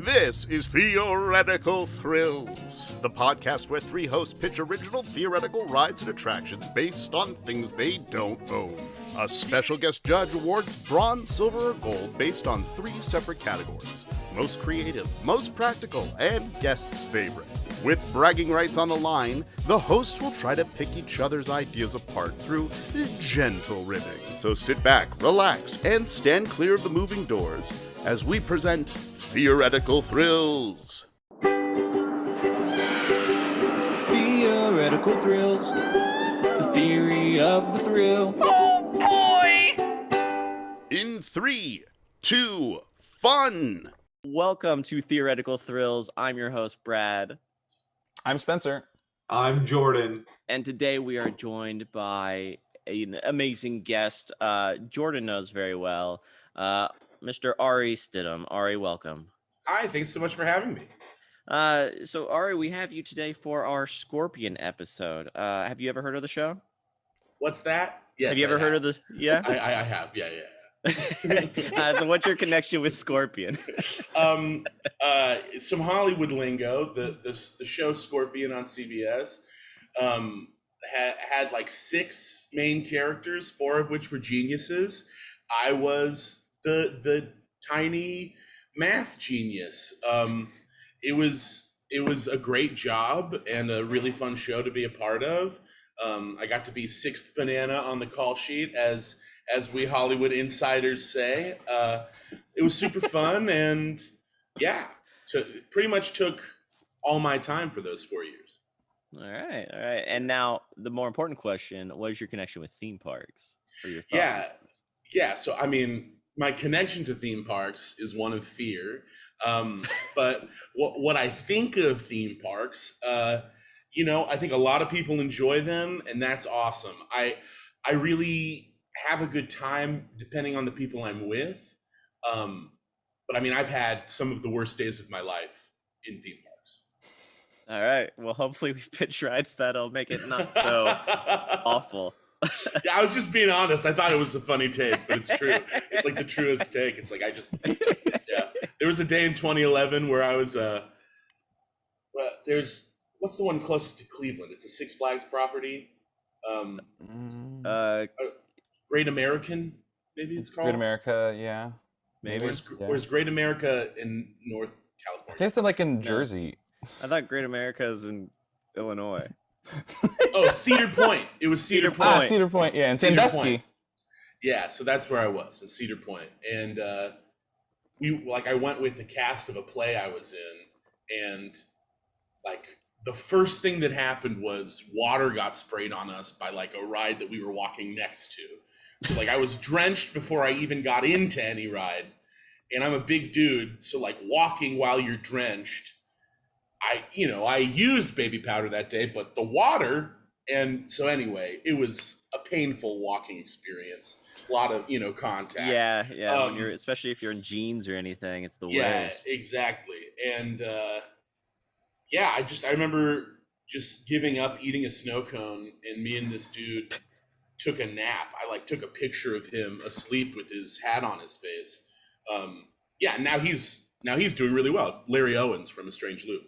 This is Theoretical Thrills, the podcast where three hosts pitch original theoretical rides and attractions based on things they don't own. A special guest judge awards bronze, silver, or gold based on three separate categories: most creative, most practical, and guest's favorite. With bragging rights on the line, the hosts will try to pick each other's ideas apart through gentle ribbing. So sit back, relax, and stand clear of the moving doors as we present Theoretical Thrills. Theoretical Thrills, the theory of the thrill. Oh boy! In 3, 2, fun! Welcome to Theoretical Thrills. I'm your host, Brad. I'm Spencer. I'm Jordan. And today we are joined by an amazing guest. Jordan knows very well. Mr. Ari Stidham. Ari, welcome. Hi, thanks so much for having me. So Ari, we have you today for our Scorpion episode. Have you ever heard of the show? What's that? Yes. Have you ever heard of the? Yeah. I have. Yeah. So what's your connection with Scorpion? Some Hollywood lingo. The show Scorpion on CBS had like 6 main characters, 4 of which were geniuses. I was the tiny math genius. It was a great job and a really fun show to be a part of. I got to be 6th banana on the call sheet, as we Hollywood insiders say. It was super fun, and yeah, pretty much took all my time for those 4 years. All right. And now the more important question: what is your connection with theme parks? Or your thoughts? Yeah. So I mean, my connection to theme parks is one of fear. But what I think of theme parks, I think a lot of people enjoy them, and that's awesome. I really have a good time depending on the people I'm with. But I mean, I've had some of the worst days of my life in theme parks. All right. Well, hopefully we pitch rides that'll make it not so awful. Yeah, I was just being honest. I thought it was a funny take, but it's true. It's like the truest take. It's like yeah. There was a day in 2011 where I was what's the one closest to Cleveland? It's a Six Flags property. Great American, maybe it's called. Great America, yeah. Maybe. Where's Great America in North California? I think it's in Jersey. I thought Great America is in Illinois. Oh, Cedar Point. It was Cedar Point. Cedar Point, yeah, in Sandusky. Yeah, so that's where I was, in Cedar Point. And I went with the cast of a play I was in, and like the first thing that happened was water got sprayed on us by like a ride that we were walking next to. So like I was drenched before I even got into any ride. And I'm a big dude, so like walking while you're drenched, I used baby powder that day, but the water, and so anyway, it was a painful walking experience. A lot of, contact. Yeah. When especially if you're in jeans or anything, it's the worst. Yeah, exactly. And I remember just giving up eating a snow cone, and me and this dude took a nap. I took a picture of him asleep with his hat on his face. Now he's doing really well. It's Larry Owens from A Strange Loop.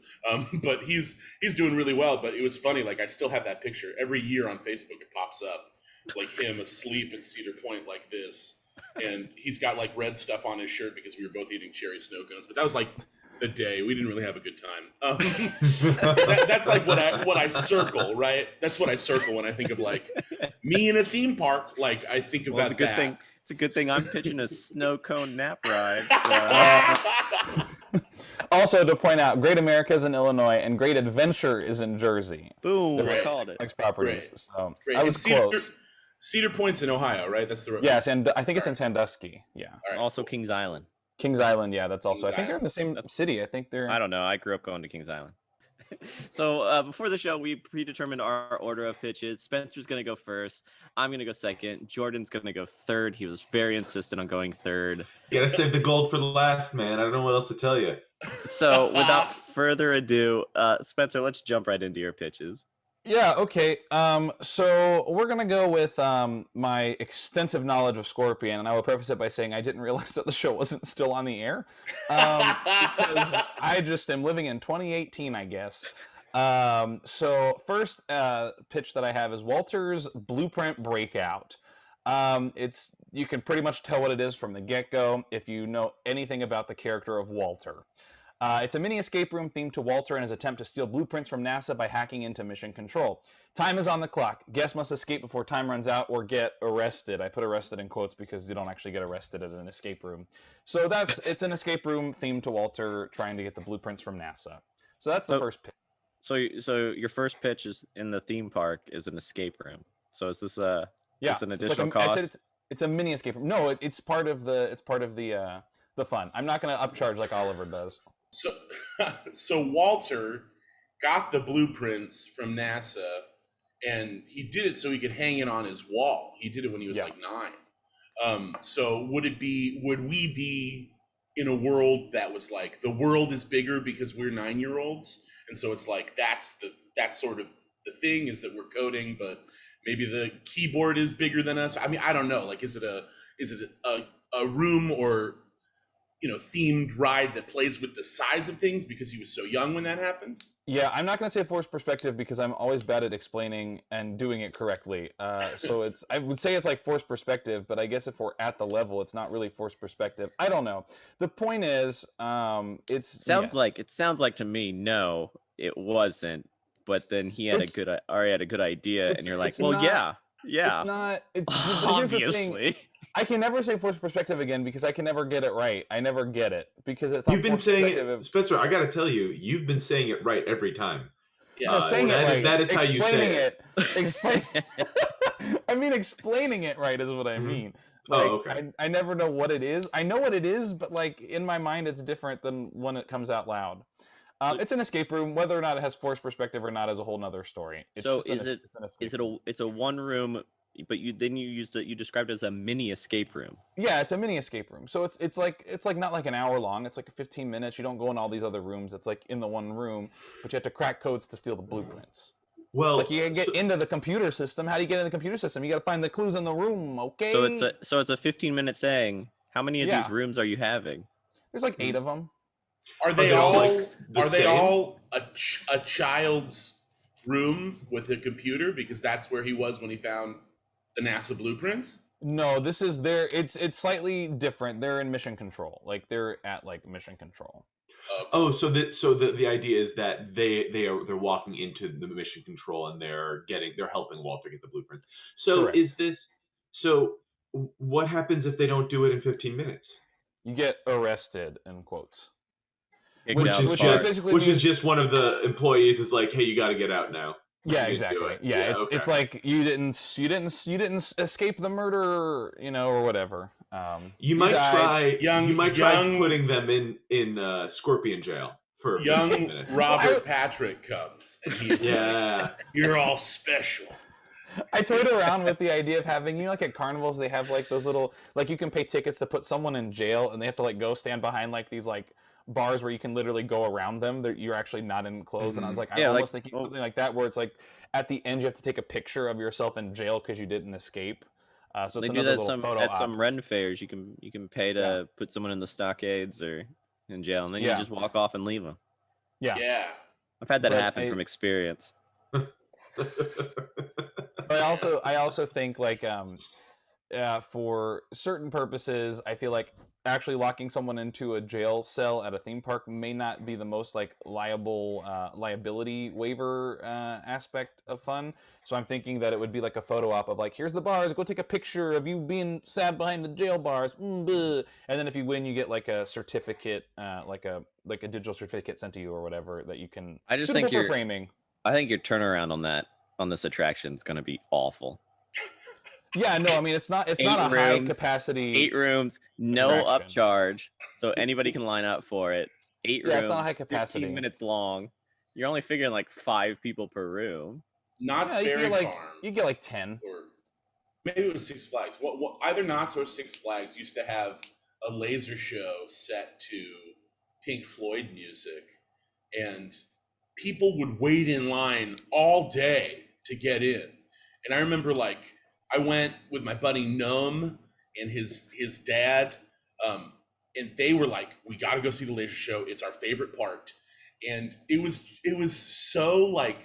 But he's doing really well. But it was funny, I still have that picture. Every year on Facebook it pops up, like him asleep at Cedar Point like this. And he's got red stuff on his shirt because we were both eating cherry snow cones. But that was the day. We didn't really have a good time. That's what I circle, right? That's what I circle when I think of me in a theme park. I think about it's a good thing. It's a good thing I'm pitching a snow cone nap ride. So. Also, to point out, Great America is in Illinois and Great Adventure is in Jersey. Boom! I called it. Properties. Great. So Great. I was close. Cedar Point's in Ohio, right? That's the road. Yes, and I think it's in Sandusky. Yeah. Right, also, cool. Kings Island. Kings Island, yeah, that's also. Kings I think they're in the same city. I think they're. I don't know. I grew up going to Kings Island. So before the show, we predetermined our order of pitches. Spencer's going to go first. I'm going to go second. Jordan's going to go third. He was very insistent on going third. Gotta save the gold for the last, man. I don't know what else to tell you. So without further ado, Spencer, let's jump right into your pitches. Yeah, okay. So we're gonna go with my extensive knowledge of Scorpion, and I will preface it by saying I didn't realize that the show wasn't still on the air, because I just am living in 2018, I guess. So first pitch that I have is Walter's Blueprint Breakout. It's you can pretty much tell what it is from the get-go if you know anything about the character of Walter. It's a mini escape room themed to Walter and his attempt to steal blueprints from NASA by hacking into mission control. Time is on the clock. Guests must escape before time runs out or get arrested. I put arrested in quotes because you don't actually get arrested at an escape room. So it's an escape room themed to Walter trying to get the blueprints from NASA. So that's the first pitch. So your first pitch is in the theme park is an escape room. So is this an additional cost? I said it's a mini escape room. No, it's part of the fun. I'm not going to upcharge like Oliver does. So Walter got the blueprints from NASA, and he did it so he could hang it on his wall. He did it when he was like 9. So would we be in a world that was like the world is bigger because we're 9-year-olds, and so it's like that's sort of the thing is that we're coding, but maybe the keyboard is bigger than us. I mean, I don't know. Like, is it a room or themed ride that plays with the size of things because he was so young when that happened? Yeah, I'm not going to say forced perspective because I'm always bad at explaining and doing it correctly. So I would say it's like forced perspective, but I guess if we're at the level, it's not really forced perspective. I don't know. The point is, it sounds like to me, no, it wasn't. But then he had already had a good idea, and you're like, well, yeah. It's not. Obviously. I can never say forced perspective again because I can never get it right. I never get it because it's. You've been saying it, Spencer. I got to tell you, you've been saying it right every time. Yeah, saying it right. That is how you say it. I mean, explaining it right is what I mean. Like, okay. I never know what it is. I know what it is, but like in my mind, it's different than when it comes out loud. It's an escape room. Whether or not it has forced perspective or not is a whole nother story. It's a one room, but you described it as a mini escape room. Yeah, it's a mini escape room. So it's like not like an hour long. It's like 15 minutes. You don't go in all these other rooms. It's like in the one room, but you have to crack codes to steal the blueprints. Well, like you get into the computer system. How do you get in the computer system? You got to find the clues in the room. Okay. So it's a 15-minute thing. How many of these rooms are you having? There's like 8 of them. Are they all a child's room with a computer because that's where he was when he found the NASA blueprints? No, this is it's slightly different. They're in mission control. Like they're at like mission control. So the idea is that they're walking into the mission control and they're helping Walter get the blueprints. So correct. What happens if they don't do it in 15 minutes? You get arrested in quotes. Which is just one of the employees is like, hey, you got to get out now. Yeah, exactly. Yeah, it's like you didn't escape the murder, or whatever. You might try putting them in Scorpion jail for young minutes. Robert Patrick comes and he's like, you're all special. I toyed around with the idea of having, like at carnivals, they have like those little, like you can pay tickets to put someone in jail and they have to like go stand behind like these like bars where you can literally go around them. You're actually not in clothes. And I was like, I'm almost thinking something like that where it's like at the end you have to take a picture of yourself in jail because you didn't escape. So they do that at some Ren fairs. You can pay to put someone in the stockades or in jail, and then you just walk off and leave them. Yeah. I've had that happen from experience. But I also think like for certain purposes, I feel like actually locking someone into a jail cell at a theme park may not be the most like liability waiver aspect of fun. So I'm thinking that it would be like a photo op of like, here's the bars, go take a picture of you being sad behind the jail bars, and then if you win, you get like a certificate, like a digital certificate sent to you or whatever that you can. I just think your framing. I think your turnaround on this attraction is going to be awful. Yeah, no, I mean it's not a high capacity. 8 rooms, no upcharge, so anybody can line up for it. 8 rooms, it's not high capacity. 15 minutes long. You're only figuring like 5 people per room. Knott's Berry Farm. You get like 10. Or maybe it was Six Flags. Well, either Knott's or Six Flags used to have a laser show set to Pink Floyd music, and people would wait in line all day to get in. And I remember like I went with my buddy Num and his dad, and they were like, "We got to go see the laser show. It's our favorite part." And it was so like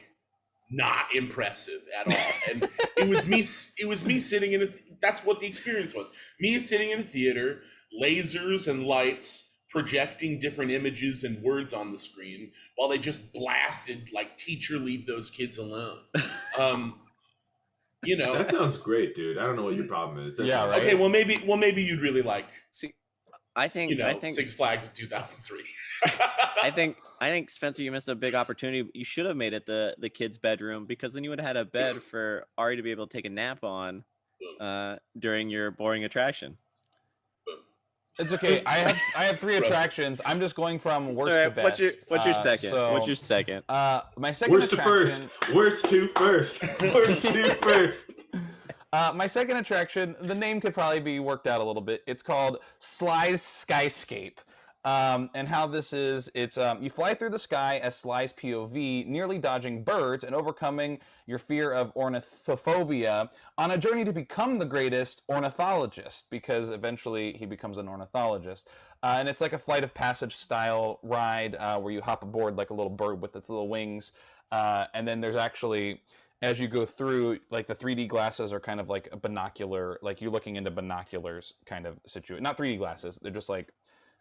not impressive at all. And it was me sitting in that's what the experience was. Me sitting in a theater, lasers and lights projecting different images and words on the screen while they just blasted like "Teacher, leave those kids alone." That sounds great, dude. I don't know what your problem is. Yeah, right. Okay, well maybe you'd really like I think Six Flags in 2003. I think Spencer, you missed a big opportunity. You should have made it the kid's bedroom, because then you would have had a bed for Ari to be able to take a nap on during your boring attraction. It's okay. I have 3 attractions. I'm just going from worst to best. What's your second? What's your second? My second Worst attraction. Worst to first. Worst to first. My second attraction, the name could probably be worked out a little bit. It's called Sly's Skyscape. And how this is, it's you fly through the sky as Sly's POV, nearly dodging birds and overcoming your fear of ornithophobia on a journey to become the greatest ornithologist, because eventually he becomes an ornithologist. And it's like a flight of passage style ride where you hop aboard like a little bird with its little wings. And then there's actually, as you go through, like the 3D glasses are kind of like a binocular, like you're looking into binoculars kind of situation. Not 3D glasses, they're just like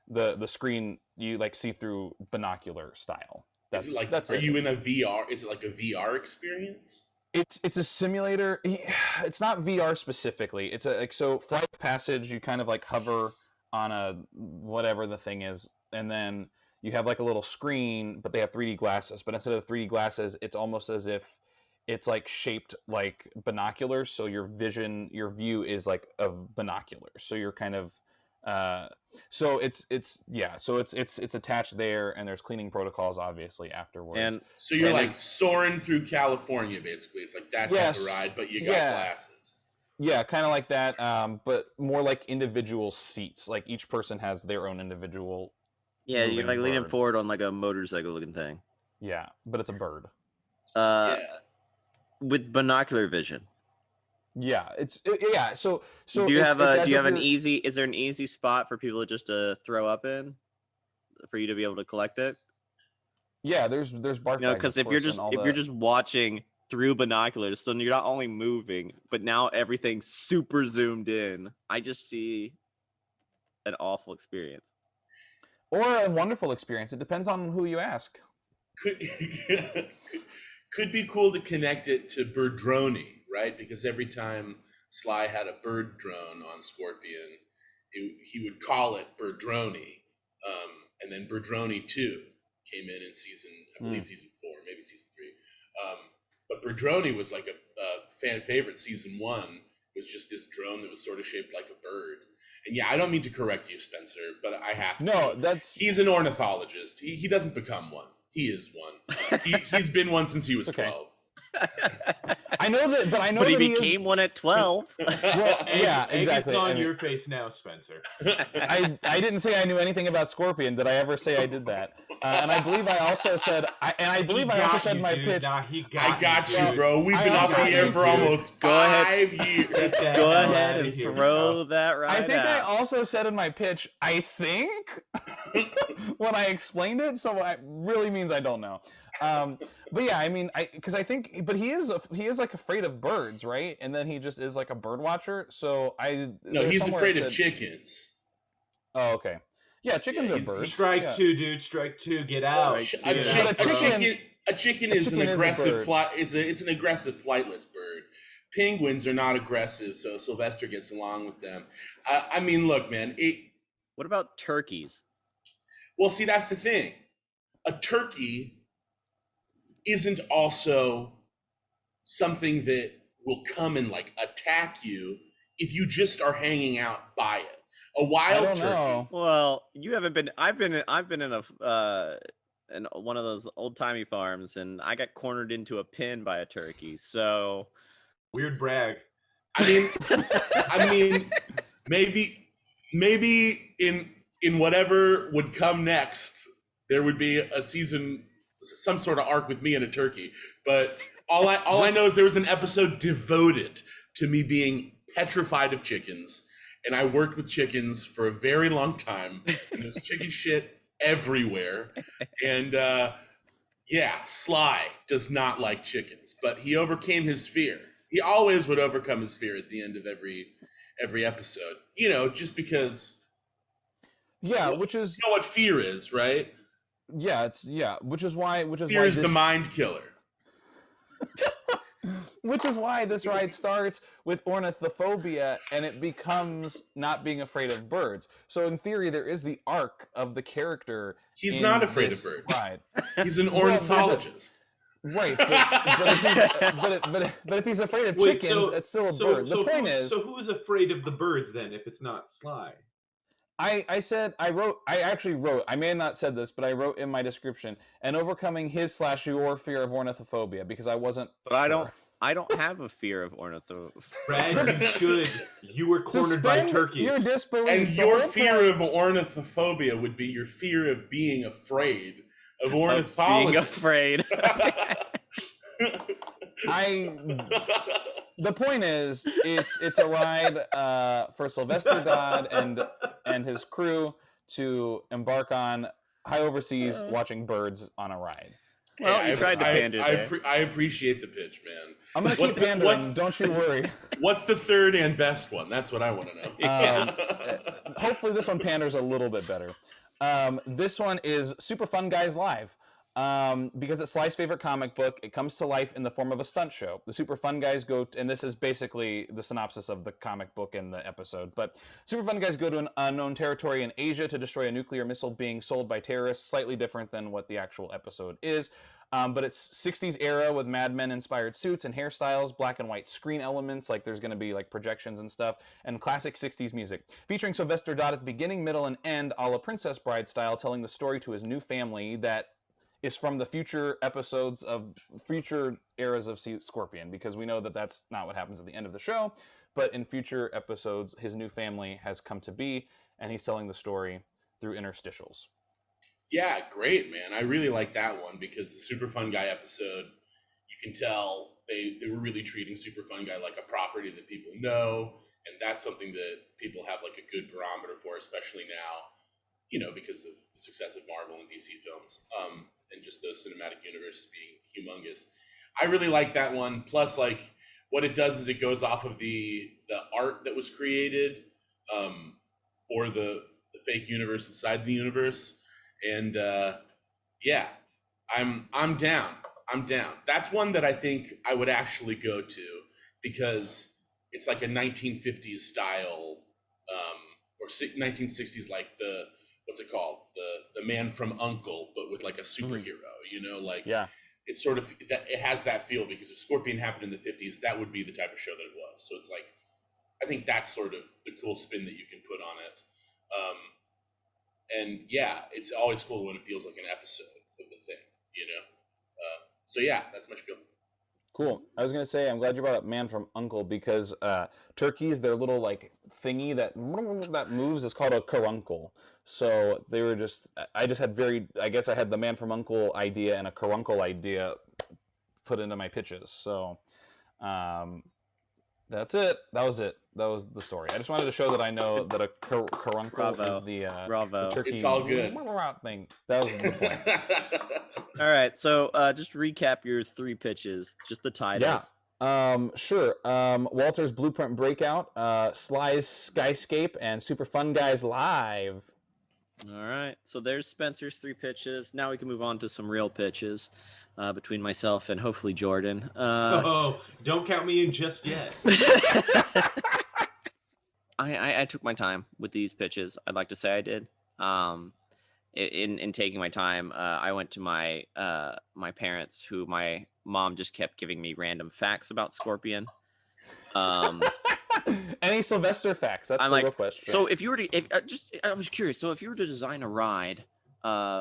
the screen you like see through binocular style. That's like, that's are it. you in a VR? Is it like a VR experience? It's a simulator. It's not VR specifically. It's so flight of passage. You kind of like hover on a whatever the thing is, and then you have like a little screen, but they have 3D glasses. But instead of 3D glasses, it's almost as if it's like shaped like binoculars. So your view is like of binoculars. So you're kind of so it's attached there, and there's cleaning protocols obviously afterwards. And so you're like soaring through California, basically. It's like that type of ride, but you got glasses. Yeah, kind of like that, but more like individual seats. Like each person has their own individual. Yeah, you're like leaning forward on like a motorcycle looking thing. Yeah, but it's a bird. With binocular vision. Yeah, So do you have an easy? Is there an easy spot for people just to throw up in, for you to be able to collect it? Yeah, there's bark. Because if you're just watching through binoculars, so you're not only moving, but now everything's super zoomed in. I just see an awful experience. Or a wonderful experience. It depends on who you ask. Could be cool to connect it to Birdroni, right? Because every time Sly had a bird drone on Scorpion, he would call it Birdroni. And then Birdroni 2 came in season, I believe season 4, maybe season 3. But Birdroni was like a fan favorite. Season 1 was just this drone that was sort of shaped like a bird. And yeah, I don't mean to correct you, Spencer, but I have to. No, he's an ornithologist. He doesn't become one. He is one. He's been one since he was 12. I know that, but he became one at 12. Well, yeah, exactly. It's on your face now, Spencer. I didn't say I knew anything about Scorpion. Did I ever say I did that? And I believe I also said in my pitch. I got you, bro. We've been off the air for almost 5 years. Go ahead and throw that right out. I think I also said in my pitch, I think, when I explained it. So it really means I don't know. But yeah, I mean, but he is like afraid of birds, right? And then he just is like a bird watcher. So he's afraid of chickens. Oh, okay. Yeah, chickens are birds. Strike 2, dude. Strike 2. Get out. A chicken is an aggressive it's an aggressive flightless bird. Penguins are not aggressive, so Sylvester gets along with them. I mean, look, man. What about turkeys? Well, see, that's the thing. A turkey isn't also something that will come and like attack you if you just are hanging out by it. A wild turkey. Know. Well, you haven't been. I've been in one of those old timey farms, and I got cornered into a pen by a turkey. So weird brag. I mean, maybe in whatever would come next, there would be a season some sort of arc with me and a turkey. But all I know is there was an episode devoted to me being petrified of chickens, and I worked with chickens for a very long time, and there's chicken shit everywhere. And yeah, Sly does not like chickens, but he overcame his fear. He always would overcome his fear at the end of every episode. You know, just because. Yeah, which is you know what fear is, right? Yeah, which is why fear is the mind killer. Which is why this ride starts with ornithophobia and it becomes not being afraid of birds. So in theory, there is the arc of the character. He's not afraid of birds. Ride. He's an ornithologist. Right, but if he's afraid of chickens, it's still a bird. The point is, so who is afraid of the birds then? If it's not Sly, I actually wrote. I may have not said this, but I wrote in my description, and overcoming his/your fear of ornithophobia because I wasn't. But sure. I don't have a fear of ornithophobia. Brad, you should. You were cornered by turkeys. Your disbelief. And your fear of ornithophobia would be your fear of being afraid of ornithologists. Being afraid. The point is, it's a ride for Sylvester Dodd and his crew to embark on high overseas watching birds on a ride. Well, you tried to pander there. I appreciate the pitch, man. I'm going to keep pandering, don't you worry. What's the third and best one? That's what I want to know. Hopefully this one panders a little bit better. This one is Super Fun Guys Live. Because it's Sly's favorite comic book, it comes to life in the form of a stunt show. The Super Fun Guys and this is basically the synopsis of the comic book in the episode, but Super Fun Guys go to an unknown territory in Asia to destroy a nuclear missile being sold by terrorists, slightly different than what the actual episode is. But it's 60s era with Mad Men inspired suits and hairstyles, black and white screen elements, like there's going to be like projections and stuff, and classic 60s music. Featuring Sylvester Dodd at the beginning, middle, and end, a la Princess Bride style, telling the story to his new family that is from the future episodes of future eras of Scorpion, because we know that that's not what happens at the end of the show, but in future episodes, his new family has come to be, and he's telling the story through interstitials. Yeah, great, man. I really like that one because the Super Fun Guy episode, you can tell they were really treating Super Fun Guy like a property that people know, and that's something that people have like a good barometer for, especially now, you know, because of the success of Marvel and DC films, and just the cinematic universe being humongous. I really like that one. Plus, like, what it does is it goes off of the art that was created for the fake universe inside the universe. And yeah, I'm down. That's one that I think I would actually go to because it's like a 1950s style or 1960s, like what's it called? The Man from U.N.C.L.E., but with like a superhero, you know, like yeah. It's sort of that it has that feel because if Scorpion happened in the 50s, that would be the type of show that it was. So it's like, I think that's sort of the cool spin that you can put on it. And yeah, it's always cool when it feels like an episode of the thing, you know? So yeah, that's my spiel. Cool. I was going to say, I'm glad you brought up Man from U.N.C.L.E. because turkeys, their little like thingy that moves is called a caruncle. So they were I guess I had the Man from U.N.C.L.E. idea and a caruncle idea put into my pitches. So that's it. That was it. That was the story. I just wanted to show that I know that a caruncle is the turkey. It's all good. Thing. That was the point. All right, so just recap your three pitches, just the titles. Yeah. Sure. Walter's Blueprint Breakout, Sly's Skyscape, and Super Fun Guys Live. All right, so there's Spencer's three pitches. Now we can move on to some real pitches between myself and hopefully Jordan. Don't count me in just yet. I took my time with these pitches. I'd like to say I did. In taking my time, I went to my parents, who my mom just kept giving me random facts about Scorpion. Any Sylvester facts? That's the real question. So if you were to, I was curious. So if you were to design a ride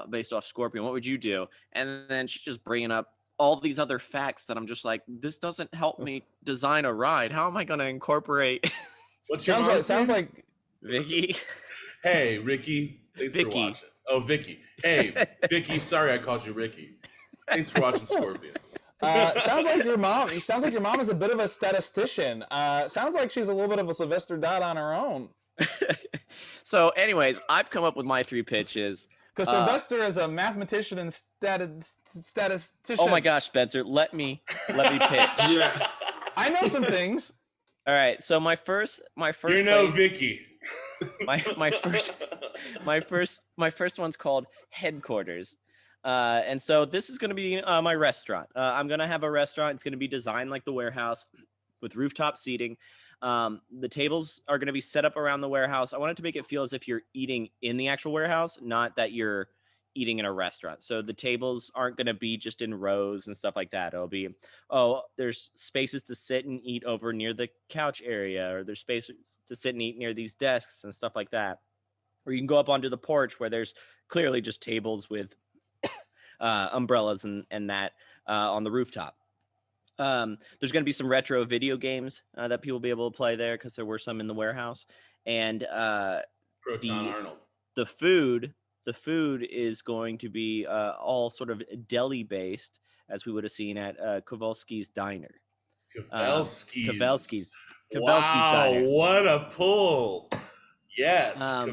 based off Scorpion, what would you do? And then she's just bringing up all these other facts that I'm just like, this doesn't help me design a ride. How am I going to incorporate? What's your mom's sounds name? like Vicky. Hey, Ricky. Thanks for watching. Oh, Vicky. Hey, Vicky. Sorry I called you Ricky. Thanks for watching Scorpion. Sounds like your mom is a bit of a statistician. Sounds like she's a little bit of a Sylvester Dodd on her own. So, anyways, I've come up with my 3 pitches. Because Sylvester is a mathematician and statistician. Oh my gosh, Spencer, let me pitch. Yeah. I know some things. All right, so my first. You know, Vicky. My first one's called Headquarters. And so this is going to be my restaurant. I'm going to have a restaurant. It's going to be designed like the warehouse with rooftop seating. The tables are going to be set up around the warehouse. I wanted to make it feel as if you're eating in the actual warehouse, not that you're eating in a restaurant. So the tables aren't going to be just in rows and stuff like that. It'll be, there's spaces to sit and eat over near the couch area, or there's spaces to sit and eat near these desks and stuff like that. Or you can go up onto the porch where there's clearly just tables with umbrellas and that on the rooftop. There's going to be some retro video games that people will be able to play there because there were some in the warehouse. And Proton Arnold. The food is going to be all sort of deli based, as we would have seen at Kowalski's Diner. Kowalski's Wow, Diner. what a pull! Yes, Yeah,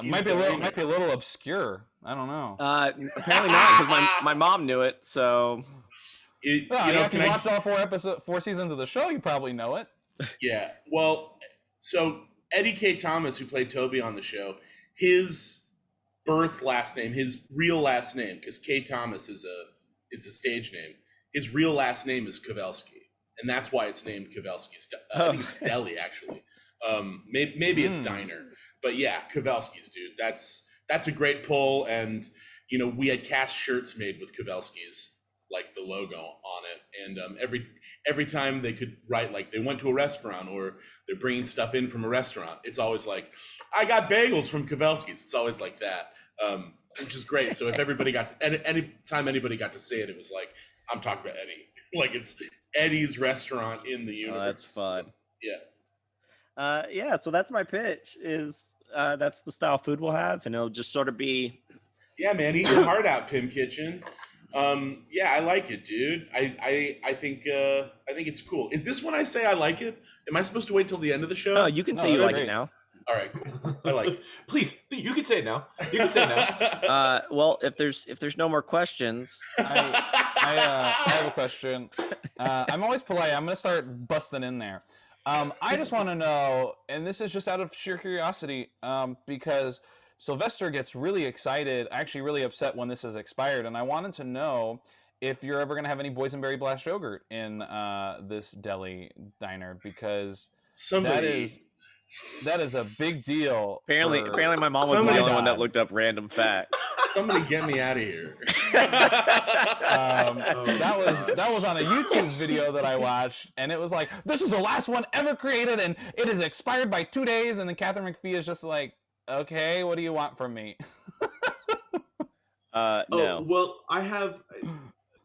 might be a little obscure. I don't know. Apparently not, because my mom knew it. So if you watched all 4 seasons of the show, you probably know it. Yeah. Well, so Eddie K. Thomas, who played Toby on the show, his last name, his real last name, because K. Thomas is a stage name. His real last name is Kowalski, and that's why it's named Kowalski's. I think it's Deli, actually. Maybe it's Diner, but yeah, Kowalski's, dude. That's a great pull, and we had cast shirts made with Kowalski's, like the logo on it, and every time they could write like they went to a restaurant or they're bringing stuff in from a restaurant, it's always like, I got bagels from Kowalski's. It's always like that, which is great. So if everybody any time anybody got to say it, it was like, I'm talking about Eddie. Like it's Eddie's restaurant in the universe. Oh, that's fun. Yeah. So that's my pitch. Is that's the style food we'll have, and it'll just sort of be. Yeah, man, eat your heart out, Pim Kitchen. Yeah, I like it, dude. I think it's cool. Is this when I say I like it? Am I supposed to wait till the end of the show? No, you can say you like it now. All right, cool. I like it. Please, you can say it now. You can say it now. Well, if there's no more questions, I have a question. I'm always polite. I'm gonna start busting in there. I just want to know, and this is just out of sheer curiosity, because Sylvester gets really excited, actually really upset when this has expired, and I wanted to know if you're ever going to have any boysenberry blast yogurt in this deli diner, because that is a big deal. Apparently my mom was the only one that looked up random facts. Somebody get me out of here. That was on a YouTube video that I watched, and it was like, this is the last one ever created, and it is expired by 2 days, and then Catherine McPhee is just like, okay, what do you want from me? No. Well,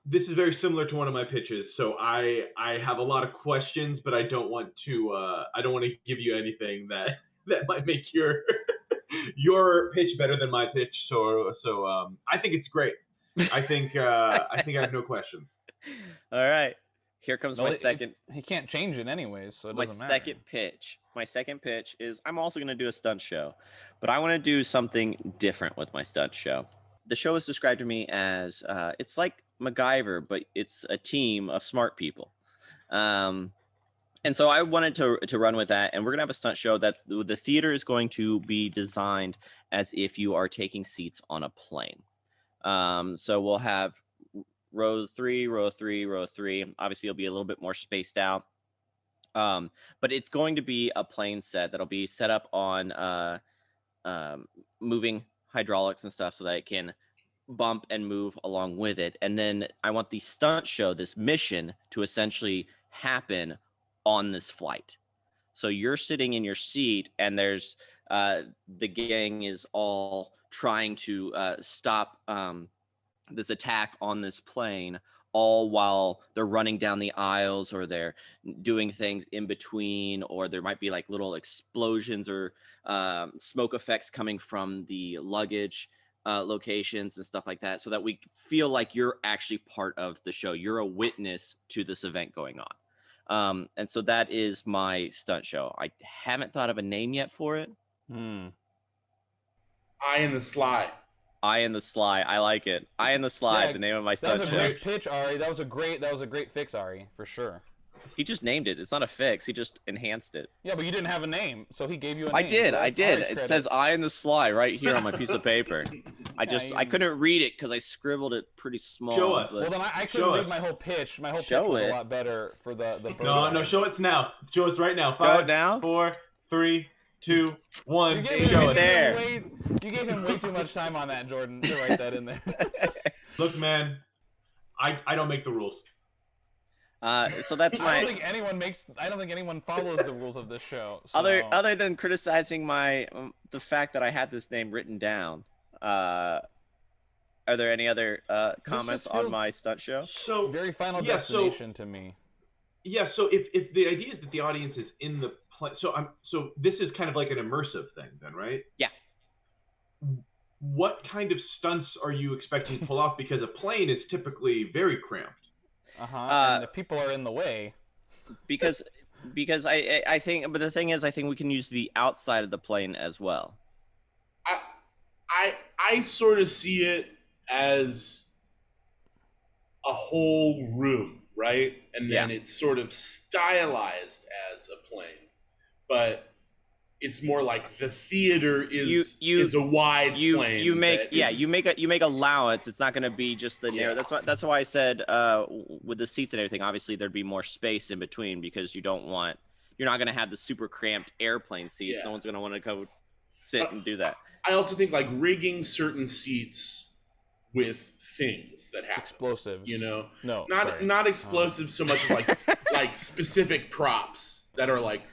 this is very similar to one of my pitches. So I have a lot of questions, but I don't want to give you anything that might make your pitch better than my pitch. So I think it's great. I think I have no questions. All right. Here comes my second. He can't change it anyways, so it doesn't matter. My second pitch is I'm also going to do a stunt show, but I want to do something different with my stunt show. The show is described to me as it's like MacGyver, but it's a team of smart people. And so I wanted to run with that, and we're going to have a stunt show that the theater is going to be designed as if you are taking seats on a plane. So we'll have row 3, row 3, row 3. Obviously, it'll be a little bit more spaced out. But it's going to be a plane set that'll be set up on moving hydraulics and stuff so that it can bump and move along with it. And then I want the stunt show, this mission, to essentially happen on this flight. So you're sitting in your seat, and there's the gang is all trying to stop this attack on this plane, all while they're running down the aisles, or they're doing things in between, or there might be like little explosions or smoke effects coming from the luggage. locations and stuff like that, so that we feel like you're actually part of the show. You're a witness to this event going on. And so that is my stunt show. I haven't thought of a name yet for it. Eye in the Sly. Eye in the Sly. I like it. Eye in the Sly, Yeah, the name of my stunt show. That was a great pitch, Ari. That was a great fix, Ari, for sure. He just named it. It's not a fix. He just enhanced it. Yeah, but you didn't have a name, so he gave you a name. I did. So I did. Ari's It credit. says Eye in the Sly right here on my piece of paper. I couldn't read it because I scribbled it pretty small. Show us. Well, then I couldn't read my whole pitch. My whole pitch was a lot better for the No, show us now. Show us right now. Show it now. 4, 3, 2, 1. You gave him way too much time on that, Jordan, to write that in there. Look, man, I don't make the rules. So that's my. I don't think anyone follows the rules of this show. So. Other than criticizing the fact that I had this name written down, are there any other comments on my stunt show? So very Final Destination to me. Yeah. So if the idea is that the audience is in the play, so this is kind of like an immersive thing, then, right? Yeah. What kind of stunts are you expecting to pull off? Because a plane is typically very cramped. And the people are in the way. Because I think, but the thing is, I think we can use the outside of the plane as well. I sort of see it as a whole room, right? And then it's sort of stylized as a plane, but it's more like the theater is a wide plane. You make allowance. It's not going to be just the narrow. That's why I said with the seats and everything. Obviously, there'd be more space in between because you're not going to have the super cramped airplane seats. No one's going to want to go sit and do that. I also think like rigging certain seats with things that happen. Explosives. Not explosives so much as like specific props that are like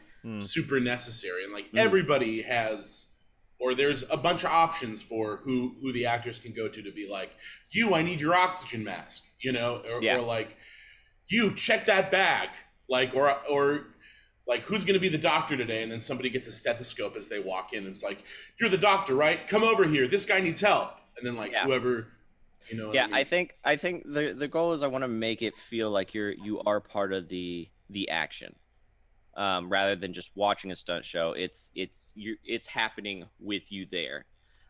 super necessary, and like everybody has, or there's a bunch of options for who the actors can go to be like, I need your oxygen mask, or like, you check that bag, like, or like, who's going to be the doctor today? And then somebody gets a stethoscope as they walk in. And it's like, you're the doctor, right? Come over here. This guy needs help. And then like whoever, Yeah, I mean? I think the goal is I want to make it feel like you are part of the action, rather than just watching a stunt show. It's happening with you there.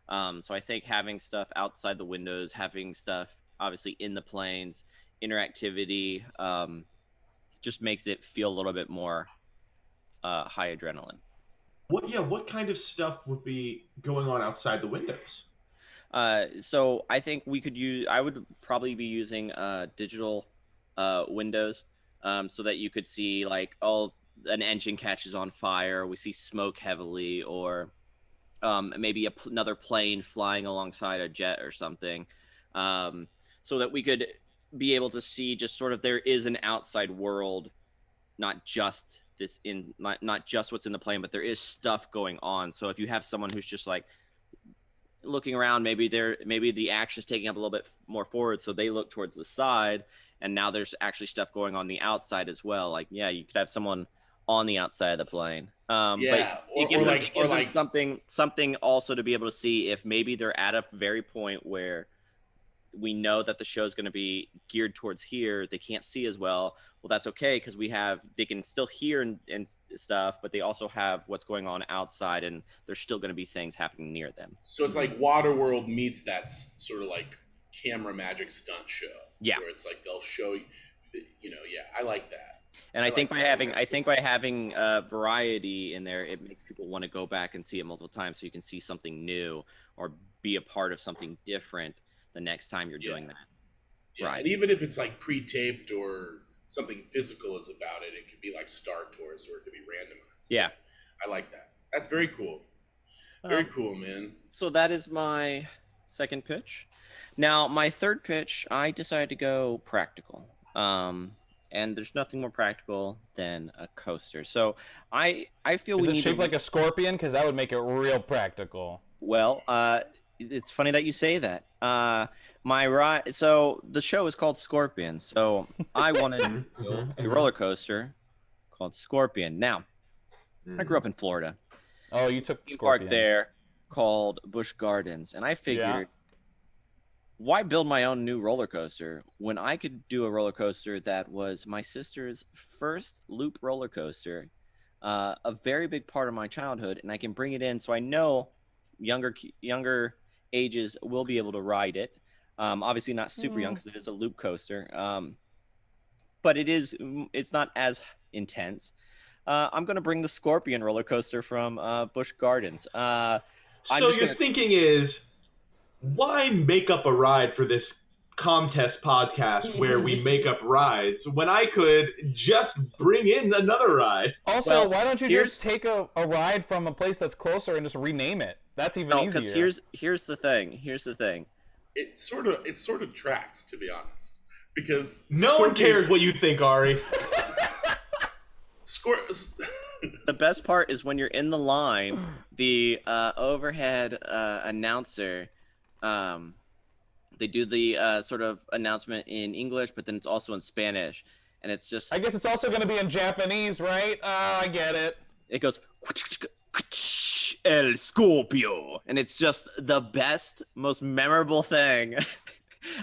So I think having stuff outside the windows, having stuff obviously in the planes, interactivity, just makes it feel a little bit more high adrenaline. What kind of stuff would be going on outside the windows? So I think I would probably be using digital windows, so that you could see like, an engine catches on fire, we see smoke heavily, or maybe another plane flying alongside a jet or something, so that we could be able to see just sort of there is an outside world, not just not just what's in the plane, but there is stuff going on. So if you have someone who's just like looking around, maybe the action is taking up a little bit more forward, so they look towards the side, and now there's actually stuff going on the outside as well. Like, you could have someone on the outside of the plane. But it gives them something also to be able to see if maybe they're at a very point where we know that the show is going to be geared towards here. They can't see as well. Well, that's okay, because they can still hear and stuff, but they also have what's going on outside, and there's still going to be things happening near them. So it's like Waterworld meets that sort of like camera magic stunt show. Yeah. Where it's like they'll show you, I like that. And I think by having variety in there, it makes people want to go back and see it multiple times, so you can see something new or be a part of something different the next time you're doing that. Yeah, right. And even if it's like pre-taped or something physical is about it, it could be like Star Tours, or it could be randomized. Yeah. I like that. That's very cool. Very cool, man. So that is my second pitch. Now, my third pitch, I decided to go practical. And there's nothing more practical than a coaster. So I feel is it shaped like a scorpion? Because that would make it real practical. Well, it's funny that you say that. So the show is called Scorpion. So I wanted a roller coaster called Scorpion. Now, I grew up in Florida. Oh, you took Scorpion. Park there called Busch Gardens, and I figured why build my own new roller coaster when I could do a roller coaster that was my sister's first loop roller coaster, a very big part of my childhood, and I can bring it in so I know younger ages will be able to ride it. Obviously not super young because it is a loop coaster, but it's not as intense. I'm going to bring the Scorpion roller coaster from Busch Gardens. So your thinking is, why make up a ride for this contest podcast where we make up rides when I could just bring in another ride? Also, why don't you just take a ride from a place that's closer and just rename it? That's even easier. Because here's the thing. It sort of tracks, to be honest, because no one cares what you think, Ari. The best part is when you're in the line, the overhead announcer, they do the sort of announcement in English, but then it's also in Spanish, and it's just. I guess it's also going to be in Japanese, right? I get it. It goes El Scorpio, and it's just the best, most memorable thing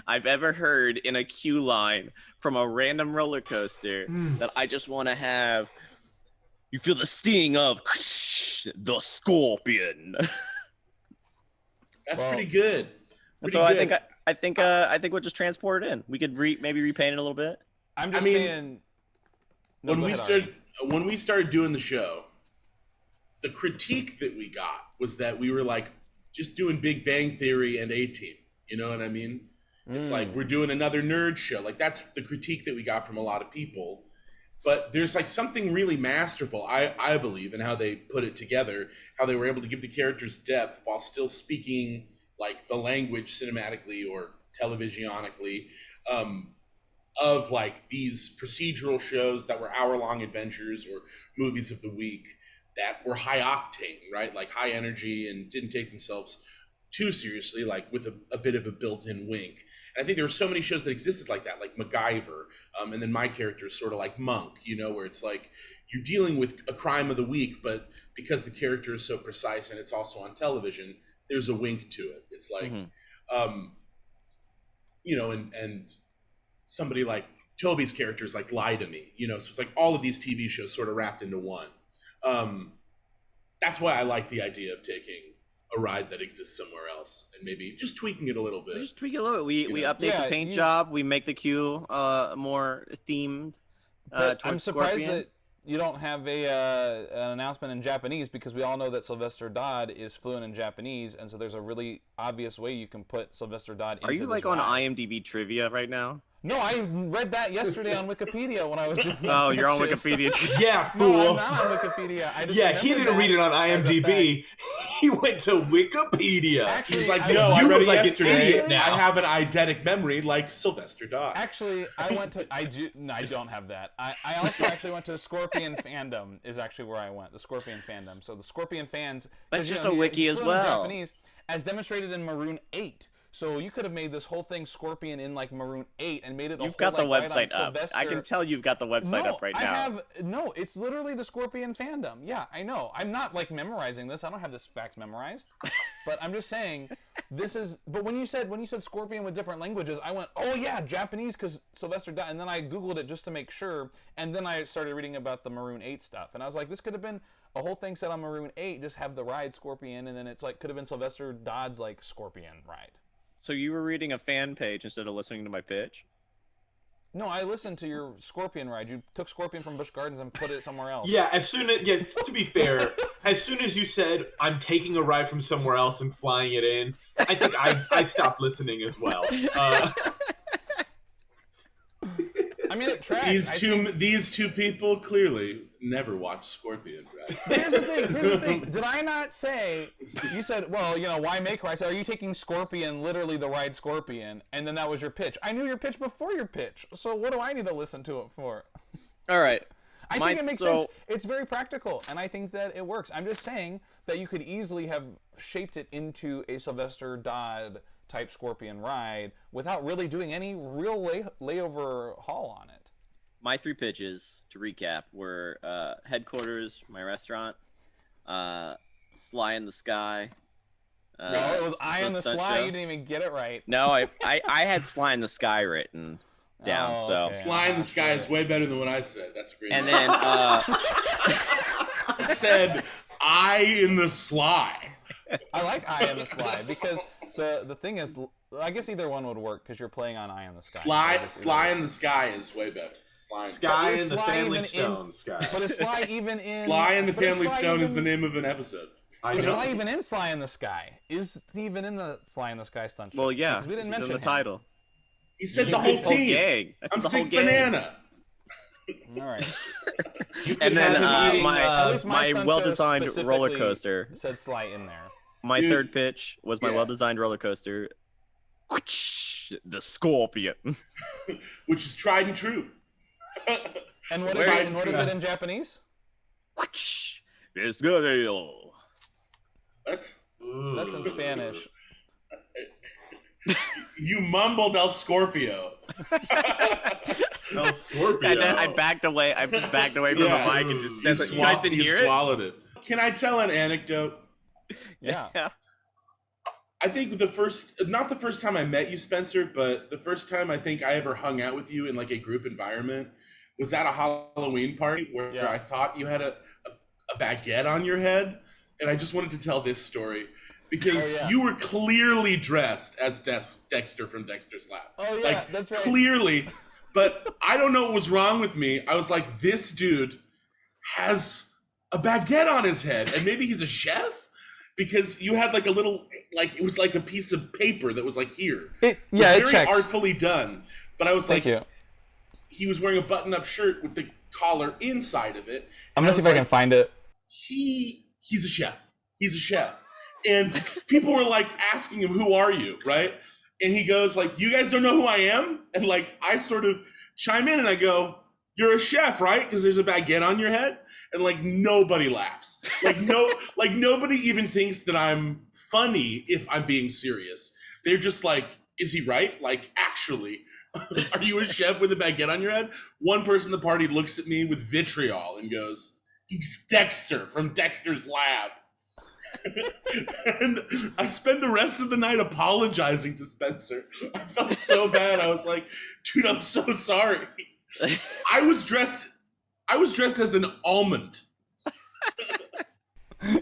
I've ever heard in a queue line from a random roller coaster that I just want to have. You feel the sting of the Scorpion. That's pretty good. I think we'll just transport it in. We could maybe repaint it a little bit. I'm just saying. When we started doing the show, the critique that we got was that we were like just doing Big Bang Theory and A-Team. You know what I mean? It's like we're doing another nerd show. Like that's the critique that we got from a lot of people. But there's like something really masterful, I believe, in how they put it together, how they were able to give the characters depth while still speaking like the language cinematically or televisionically of like these procedural shows that were hour-long adventures or movies of the week that were high octane, right? Like high energy and didn't take themselves too seriously, like with a bit of a built-in wink. And I think there were so many shows that existed like that, like MacGyver, and then my character is sort of like Monk, you know, where it's like you're dealing with a crime of the week, but because the character is so precise and it's also on television, there's a wink to it. It's like, you know, and somebody like Toby's character is like Lie to Me, you know, so it's like all of these TV shows sort of wrapped into one. That's why I like the idea of taking a ride that exists somewhere else and maybe just tweaking it a little bit. Just tweak it a little bit. We update the paint job. We make the queue more themed. I'm surprised that you don't have an announcement in Japanese, because we all know that Sylvester Dodd is fluent in Japanese, and so there's a really obvious way you can put Sylvester Dodd into Are you like ride. on IMDb trivia right now? No, I read that yesterday on Wikipedia when I was doing Oh, you're on Wikipedia. Yeah, fool. No, I'm not on Wikipedia. He didn't read it on IMDb. He went to Wikipedia. Actually, He's like, no, I read it yesterday. Now. I have an eidetic memory like Sylvester Dodd. Actually, I don't have that. I also actually went to Scorpion Fandom is actually where I went, the Scorpion Fandom. So the Scorpion fans. That's just a wiki as well. Japanese, as demonstrated in Maroon 8. So you could have made this whole thing Scorpion in like Maroon 8 and made it You've got the website up. Sylvester. I can tell you've got the website up right now. No, it's literally the Scorpion Fandom. Yeah, I know. I'm not like memorizing this. I don't have this facts memorized. But I'm just saying this is. But when you said Scorpion with different languages, I went, oh yeah, Japanese, because Sylvester Dodd. And then I Googled it just to make sure. And then I started reading about the Maroon 8 stuff. And I was like, this could have been a whole thing set on Maroon 8. Just have the ride Scorpion, and then it's like could have been Sylvester Dodd's like Scorpion ride. So you were reading a fan page instead of listening to my pitch? No, I listened to your Scorpion ride. You took Scorpion from Busch Gardens and put it somewhere else. Yeah, to be fair, as soon as you said, I'm taking a ride from somewhere else and flying it in, I think I stopped listening as well. I mean, it tracks. These two people clearly never watched Scorpion, right? But here's the thing. Did I not say, you said, well, you know, why make her? I said, are you taking Scorpion, literally the ride Scorpion? And then that was your pitch. I knew your pitch before your pitch. So what do I need to listen to it for? All right. I think it makes sense. It's very practical, and I think that it works. I'm just saying that you could easily have shaped it into a Sylvester Dodd type Scorpion ride without really doing any real layover haul on it. My 3 pitches, to recap, were Headquarters, my restaurant, Sly in the Sky, No, it was Eye in the stunt Sly. show. You didn't even get it right. No, I had Sly in the Sky written down. Oh, so okay. Sly in the Sky is way better than what I said. That's a great. and one. then I said Eye in the Sly. I like Eye in the Sly because the thing is, I guess either one would work because you're playing on Eye in the Sky. Sly in the Sky is way better. Sly in the Sky Is and the Sly Family even in- Stone. Sky. But is Sly even in? Sly and the but is Family Sly Stone is the even- name of an episode. I Is know. Sly even in Sly in the Sky? Is he even in the Sly in the Sky stunt show? well, yeah, Because we didn't he's mention in the him. title. He said You the whole could- team. Gang. I said I'm the whole Six gang. Banana. All right. And then have him eating, At least my stunt show well-designed specifically roller coaster. said Sly in there. My Dude. third pitch was my Yeah. well-designed roller coaster. The Scorpion. Which is tried and true. And what is Where it? is And what is the- it in Japanese? It's good. That's That's in Spanish. you mumbled El Scorpio. El Scorpio. I backed away. I just backed away from Yeah. the mic and just said that. You swall- guys didn't you hear it? swallowed it. Can I tell an anecdote? Yeah. I think not the first time I met you, Spencer, but the first time I think I ever hung out with you in like a group environment was at a Halloween party where Yeah. I thought you had a baguette on your head. And I just wanted to tell this story because Oh, yeah. you were clearly dressed as Dexter from Dexter's Lab. Oh yeah, Like, that's right. Clearly. But I don't know what was wrong with me. I was like, this dude has a baguette on his head. And maybe he's a chef? Because you had like a little, like, it was like a piece of paper that was like here. It Very checks. artfully done. But I was Thank like, you. he was wearing a button-up shirt with the collar inside of it. I'm And gonna see if I was can like, find it. he's a chef. He's a chef. And people were like asking him, who are you? Right? And he goes like, you guys don't know who I am? And like, I sort of chime in and I go, you're a chef, right? Because there's a baguette on your head. And like, nobody laughs. Like nobody even thinks that I'm funny if I'm being serious. They're just like, is he right? Like, actually, are you a chef with a baguette on your head? One person in the party looks at me with vitriol and goes, he's Dexter from Dexter's Lab. And I spent the rest of the night apologizing to Spencer. I felt so bad. I was like, dude, I'm so sorry. I was dressed as an almond.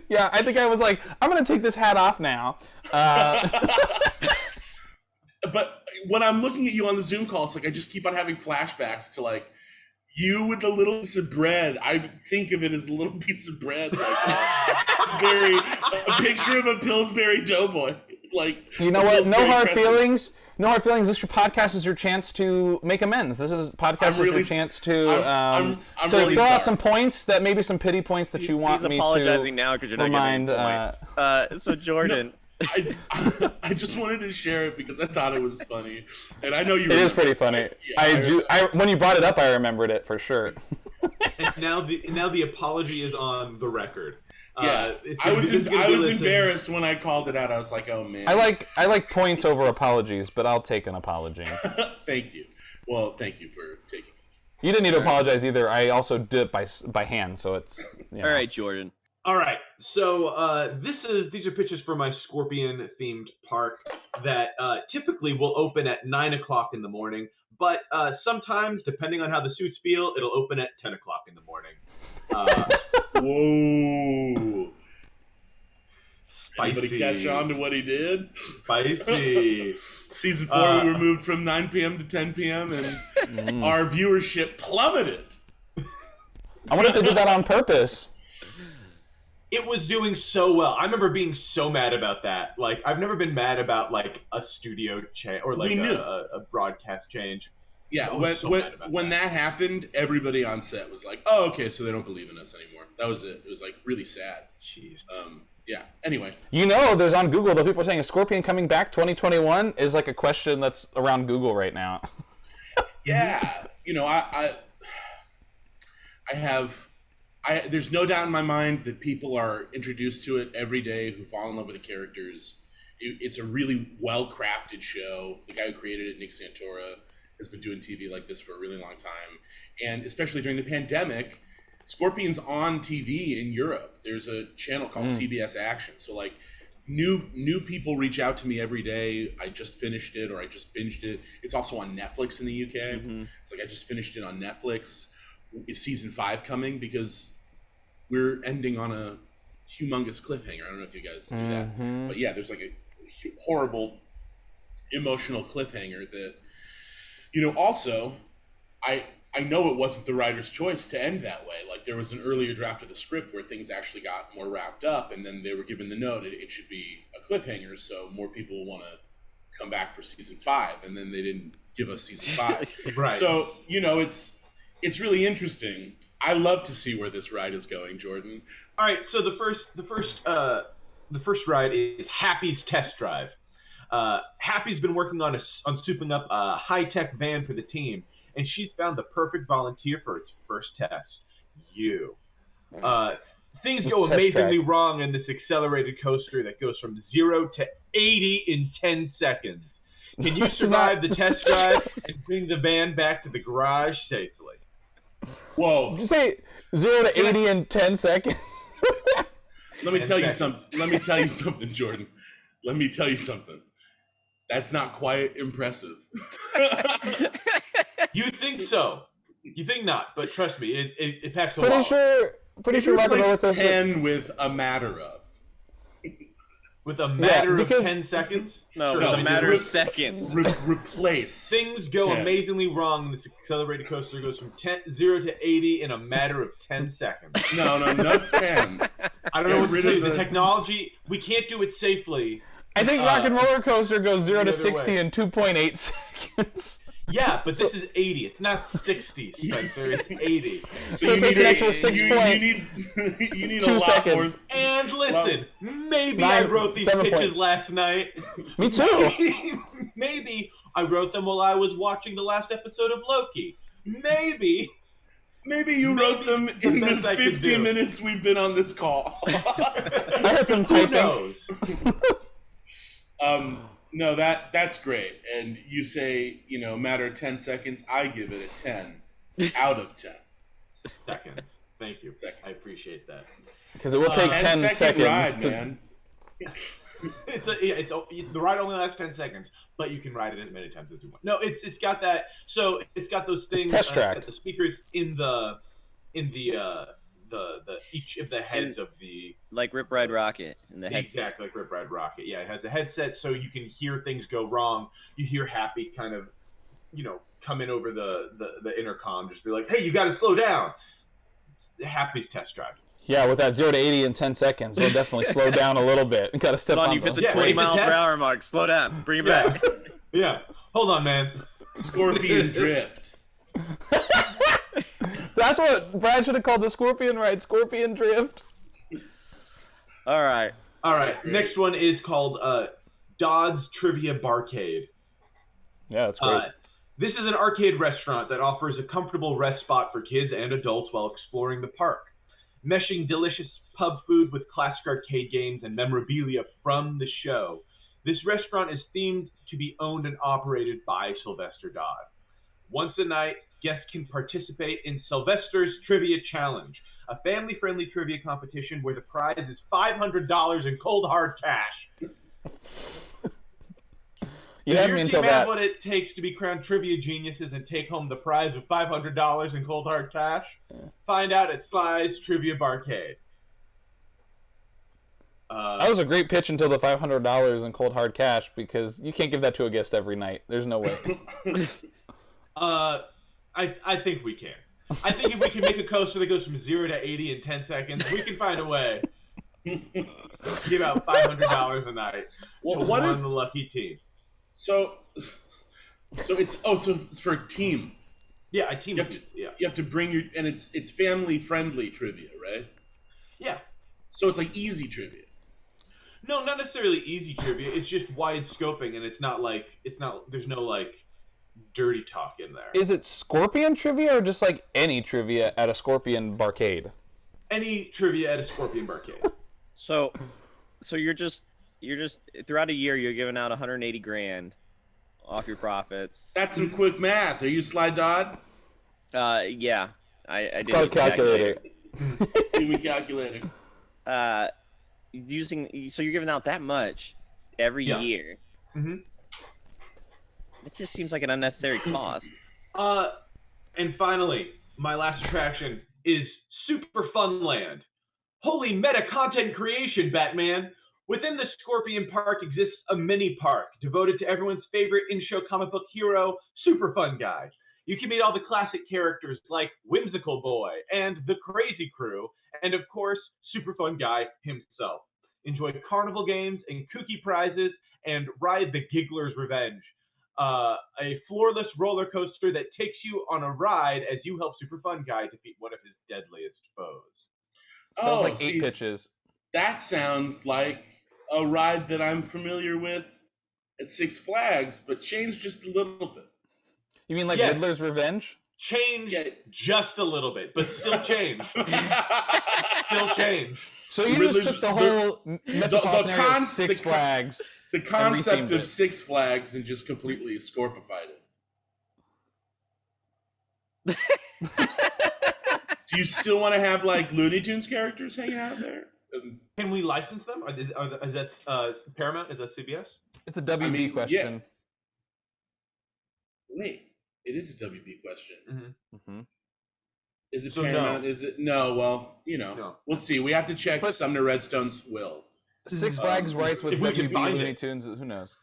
Yeah, I think I was like, I'm gonna take this hat off now. But when I'm looking at you on the Zoom call, it's like I just keep on having flashbacks to like you with the little piece of bread. I think of it as a little piece of bread. Like, it's very a picture of a Pillsbury Doughboy. Like, You know a what? No Pillsbury hard crescent. feelings. No hard feelings. This podcast is your chance to make amends. This is podcast is really your s- chance to I'm to really throw out sorry. some points that maybe some pity points that you want he's me apologizing to now because you're not remind. getting points. So Jordan, I just wanted to share it because I thought it was funny, and I know you. It is pretty funny. Yeah, When you brought it up, I remembered it for sure. And now the apology is on the record. Yeah, I was embarrassed when I called it out. I was like, oh man. I like points over apologies, but I'll take an apology. Thank you. Well, thank you for taking it. You didn't need to apologize either. I also did it by hand, so it's. You know. all right, Jordan. All right. So these are pitches for my Scorpion themed park that typically will open at 9 o'clock in the morning, but sometimes, depending on how the suits feel, it'll open at 10 o'clock in the morning. Whoa. Spicy. Anybody catch on to what he did? Spicy. Season 4, we were moved from 9 p.m. to 10 p.m. and our viewership plummeted. I wonder if they did that on purpose. It was doing so well. I remember being so mad about that. Like, I've never been mad about like a studio change or like We knew. a broadcast change. Yeah, I was so mad about when that happened, everybody on set was like, "Oh, okay, so they don't believe in us anymore." That was it. It was like really sad. Jeez. Yeah. Anyway, You know, there's on Google, the people are saying a Scorpion coming back 2021 is like a question that's around Google right now. yeah, you know, there's no doubt in my mind that people are introduced to it every day who fall in love with the characters. It's a really well-crafted show. The guy who created it, Nick Santora, has been doing TV like this for a really long time. And especially during the pandemic, Scorpion's on TV in Europe. There's a channel called CBS Action. So like new people reach out to me every day. I just finished it or I just binged it. It's also on Netflix in the UK. It's like I just finished it on Netflix. Is season 5 coming? Because we're ending on a humongous cliffhanger. I don't know if you guys knew that, but yeah, there's like a horrible emotional cliffhanger that, also I know it wasn't the writer's choice to end that way. Like there was an earlier draft of the script where things actually got more wrapped up, and then they were given the note it should be a cliffhanger so more people will want to come back for season 5, and then they didn't give us season 5. Right. So, it's really interesting. I love to see where this ride is going, Jordan. All right, so the first ride is Happy's Test Drive. Happy's been working on souping up a high-tech van for the team, and she's found the perfect volunteer for its first test. You. Things go amazingly wrong in this accelerated coaster that goes from 0 to 80 in 10 seconds. Can you survive the test drive and bring the van back to the garage safely? Whoa. Did you say 0 to 80 in 10 seconds? Let me tell you something, Jordan. Let me tell you something. That's not quite impressive. You think so? You think not? But trust me, it packs a Pretty sure. Replace 10 with a matter of. With a matter of 10 seconds? No, with a matter of seconds. Replace. Things go 10. amazingly wrong. This accelerated coaster goes from 0 to 80 in a matter of 10 seconds. No, not 10. I don't know what to do. The technology, we can't do it safely. I think Rock and Roller Coaster goes 0 to 60 in 2.8 seconds. Yeah, but this is 80. It's not 60, Spencer. It's 80. So it takes an extra 6 points. You need 2 a lot seconds. more. And listen, maybe I wrote these pitches points. last night. Me too. Maybe I wrote them while I was watching the last episode of Loki. Maybe you wrote them in the 50 minutes we've been on this call. I heard some typing. Who knows? No, that's great. And you say, matter of 10 seconds. I give it a 10 out of 10. Seconds. Thank you. Seconds. I appreciate that. Because it will take 10 seconds. Ride, man. The ride only lasts 10 seconds, but you can ride it as many times as you want. No, it's got that. So it's got those things. It's test track. The speakers in the each of the heads of the like Rip Ride Rocket in the headset. Exactly like Rip Ride Rocket. Yeah, it has a headset so you can hear things go wrong. You hear Happy kind of, come in over the intercom, just be like, "Hey, you got to slow down." Happy's test drive. Yeah, with that 0 to 80 in 10 seconds, we'll definitely slow down a little bit. Got to step on. You've hit the 20 mile per hour mark. Slow down. Bring it back. Yeah. Hold on, man. Scorpion Drift. That's what Brad should have called the Scorpion ride. Scorpion Drift. All right. Great. Next one is called Dodd's Trivia Barcade. Yeah, that's great. This is an arcade restaurant that offers a comfortable rest spot for kids and adults while exploring the park. Meshing delicious pub food with classic arcade games and memorabilia from the show, this restaurant is themed to be owned and operated by Sylvester Dodd. Once a night, guests can participate in Sylvester's Trivia Challenge, a family-friendly trivia competition where the prize is $500 in cold hard cash. You had me until that. What it takes to be crowned trivia geniuses and take home the prize of $500 in cold hard cash? Yeah. Find out at Sly's Trivia Barcade. That was a great pitch until the $500 in cold hard cash, because you can't give that to a guest every night. There's no way. I think we can. I think if we can make a coaster that goes from 0 to 80 in 10 seconds, we can find a way to give out $500 a night to one of the lucky team. So it's for a team. Yeah, a team. You have to bring your, and it's family friendly trivia, right? Yeah. So it's like easy trivia. No, not necessarily easy trivia. It's just wide scoping, and there's no like dirty talk in there. Is it Scorpion trivia or just like any trivia at a Scorpion barcade? Any trivia at a Scorpion barcade. So you're just throughout a year you're giving out 180 grand off your profits. That's some quick math. Are you Sly Dodd? Yeah, I did. It's called calculator. Give me calculator. So you're giving out that much every year. Mm-hmm. It just seems like an unnecessary cost. And finally, my last attraction is Super Fun Land. Holy meta content creation, Batman! Within the Scorpion Park exists a mini park devoted to everyone's favorite in-show comic book hero, Super Fun Guy. You can meet all the classic characters like Whimsical Boy and the Crazy Crew, and of course, Super Fun Guy himself. Enjoy carnival games and kooky prizes, and ride the Giggler's Revenge, a floorless roller coaster that takes you on a ride as you help Super Fun Guy defeat one of his deadliest foes. So that was like 8 pitches. That sounds like a ride that I'm familiar with at Six Flags, but changed just a little bit. You mean like Riddler's Revenge? Change just a little bit, but still change. Still change. So you just took the whole metropolitan area of Six Flags. The concept of Six Flags and just completely scorpified it. Do you still want to have like Looney Tunes characters hanging out there? Can we license them? Is that Paramount? Is that CBS? It's a WB question. Yeah. Wait, it is a WB question. Mm-hmm. Mm-hmm. Is it Paramount? No. Is it no? Well, we'll see. We have to check Sumner Redstone's will. Six Flags rights with WB Looney Tunes. Who knows?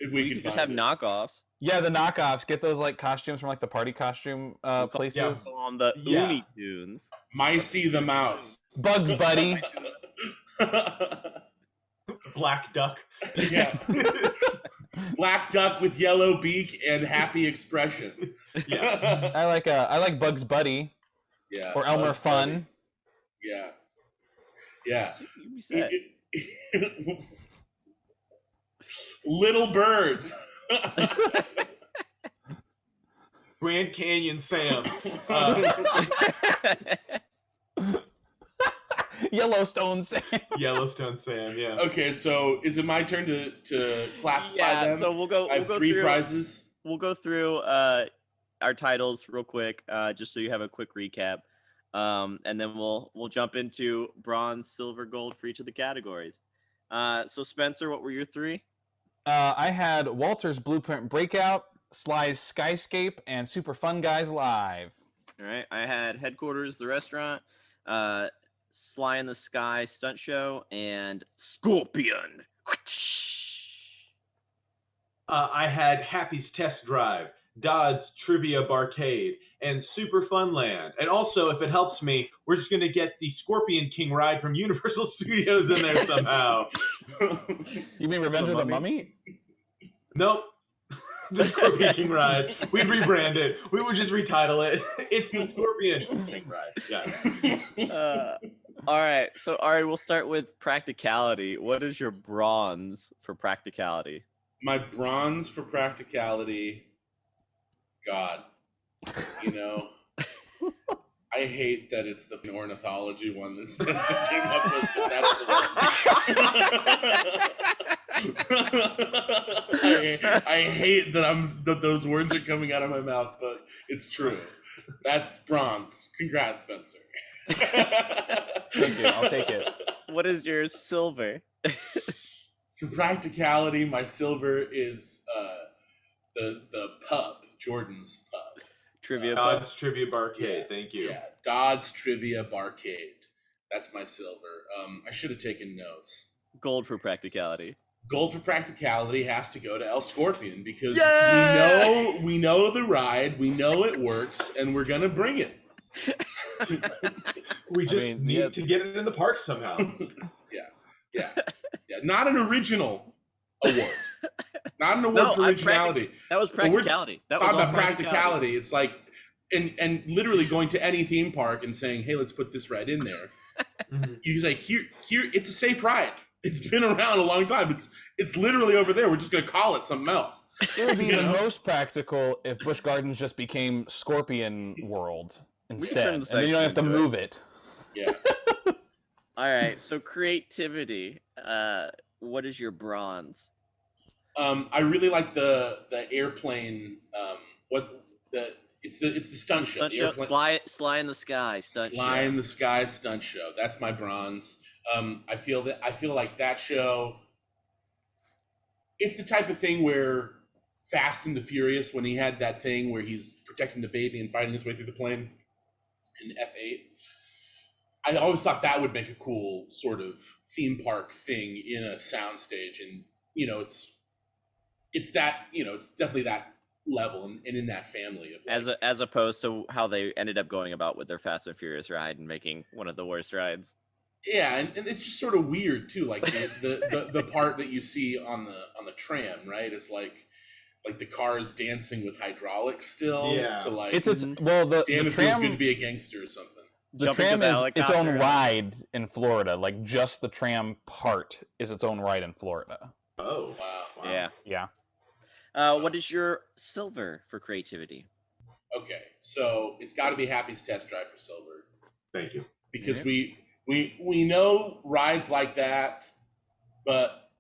If we can just have knockoffs. Yeah, the knockoffs. Get those like costumes from like the party costume places. On the Looney Tunes. Micey the Mouse. Bugs Buddy. Black Duck. Yeah. Black Duck with yellow beak and happy expression. Yeah. I like Bugs Buddy. Yeah. Or Elmer Bugs Fun. Buddy. Yeah. Yeah. Little Bird. Grand Canyon Sam. Yellowstone Sam. Yellowstone Sam, yeah. Okay, so is it my turn to classify them? So we'll go. I have 3 prizes. We'll go through our titles real quick, just so you have a quick recap, and then we'll jump into bronze, silver, gold for each of the categories. So Spencer, what were your 3? I had Walter's Blueprint Breakout, Sly's Skyscape, and Super Fun Guys Live. All right, I had Headquarters, the restaurant, Sly in the Sky stunt show, and Scorpion. I had Happy's Test Drive, Dodd's Trivia Barcade, and Super Fun Land. And also, if it helps me, we're just going to get the Scorpion King ride from Universal Studios in there somehow. You mean Revenge of the Mummy? Nope. The Scorpion King ride. We'd rebrand it. We would just retitle it. It's the Scorpion King ride. Yeah. All right. So, Ari, we'll start with practicality. What is your bronze for practicality? My bronze for practicality, God, I hate that it's the ornithology one that Spencer came up with, but that's the one. I hate that those words are coming out of my mouth, but it's true. That's bronze. Congrats, Spencer. Thank you. I'll take it. What is your silver? For practicality, my silver is the pub, Jordan's pub. Trivia Dodd's Trivia Barcade. Yeah, thank you. Yeah, Dodd's Trivia Barcade. That's my silver. I should have taken notes. Gold for practicality. Gold for practicality has to go to El Scorpion because we know the ride, we know it works, and we're gonna bring it. We just need to get it in the park somehow. Yeah. Not an original award. Not an award for originality. That was practicality. That was about practicality. It's like, and literally going to any theme park and saying, "Hey, let's put this ride in there." You say, "Here, it's a safe ride. It's been around a long time. It's literally over there. We're just gonna call it something else." It would be the most practical if Busch Gardens just became Scorpion World instead, and then you don't have to move it. Yeah. All right. So creativity. What is your bronze? I really like the airplane. It's the stunt show. Sly in the Sky stunt show. Sly in the Sky stunt show. That's my bronze. I feel like that show, it's the type of thing where Fast and the Furious, when he had that thing where he's protecting the baby and fighting his way through the plane in F8, I always thought that would make a cool sort of theme park thing in a soundstage. And, it's that, it's definitely that level and in that family of like, as opposed to how they ended up going about with their Fast and Furious ride and making one of the worst rides. Yeah, and it's just sort of weird too, like the part that you see on the tram, right? It's like the car is dancing with hydraulics still. Yeah. To like, the damn, it tram, feels good to be a gangster or something. the Jumping tram to the is its own helicopter. ride in Florida. Like just the tram part is its own ride in Florida. Oh, Yeah. Yeah. What is your silver for creativity? Okay, so it's got to be Happy's Test Drive for silver Thank you. because we know rides like that, but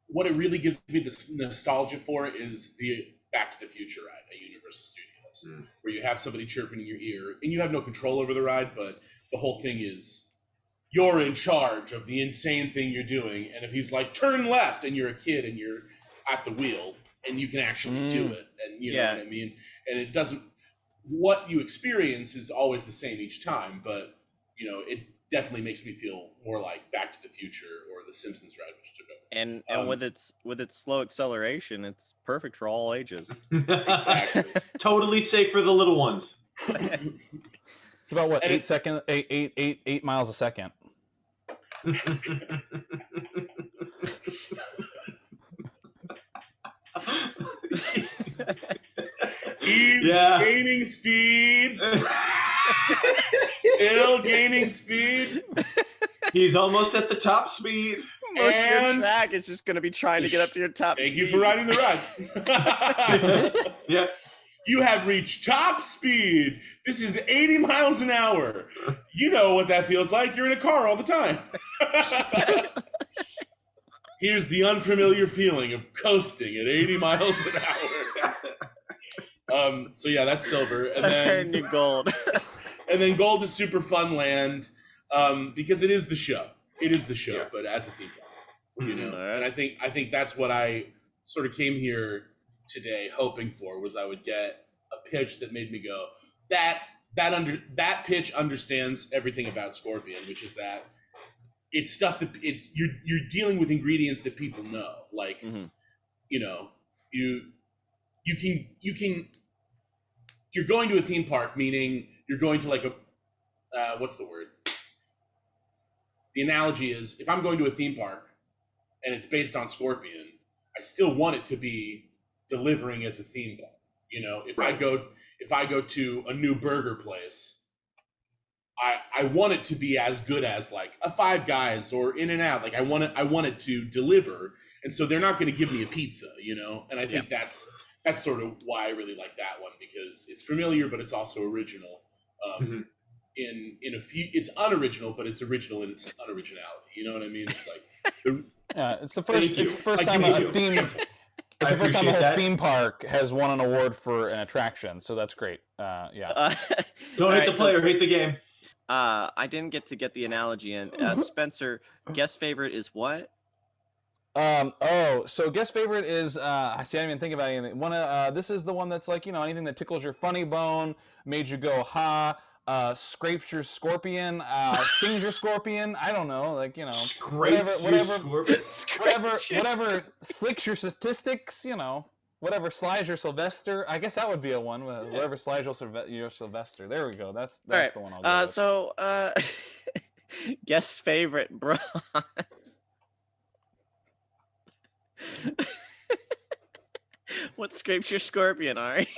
what it really gives me the nostalgia for is the Back to the Future ride at Universal Studios, where you have somebody chirping in your ear and you have no control over the ride, but the whole thing is you're in charge of the insane thing you're doing. And if he's like, turn left, and you're a kid and you're at the wheel and you can actually do it, and you know what I mean? And it doesn't, what you experience is always the same each time, but it definitely makes me feel more like Back to the Future or the Simpsons ride, which took over. And with its slow acceleration, it's perfect for all ages. Exactly. Totally safe for the little ones. It's about what, 8 miles a second. He's gaining speed. Still gaining speed. He's almost at the top speed. Most of your track is just going to be trying to get up to your top speed. Thank you for riding the ride. Yeah. You have reached top speed. This is 80 miles an hour. You know what that feels like. You're in a car all the time. Here's the unfamiliar feeling of coasting at 80 miles an hour. So yeah, that's silver. And then New gold. And then gold is Super Fun Land, because it is the show. It is the show, but as a theme park, And I think that's what I sort of came here today hoping for, was I would get a pitch that made me go, that pitch understands everything about Scorpion, which is that it's stuff that you're dealing with ingredients that people know, like you're going to a theme park, meaning you're going to like a what's the word? The analogy is, if I'm going to a theme park and it's based on Scorpion, I still want it to be delivering as a theme park. If I go to a new burger place, I want it to be as good as like a Five Guys or In-N-Out. Like I want it to deliver, and so they're not going to give me a pizza, And I think that's sort of why I really like that one, because it's familiar, but it's also original. In a few, it's unoriginal, but it's original in its unoriginality. You know what I mean? It's like it's the first time a theme. It's the first time a whole theme park has won an award for an attraction, so that's great. Don't hate the player, hate the game. I didn't get the analogy in. Spencer, guest favorite is what? So guest favorite is I didn't even think about anything. This is the one that's like, anything that tickles your funny bone, made you go ha, scrapes your scorpion, stings your scorpion. I don't know, like whatever slicks your statistics. Whatever slides your Sylvester. I guess that would be a one. Whatever slides your Sylvester. There we go. That's right. The one I'll go with. So guest favorite bronze. What scrapes your scorpion, Ari?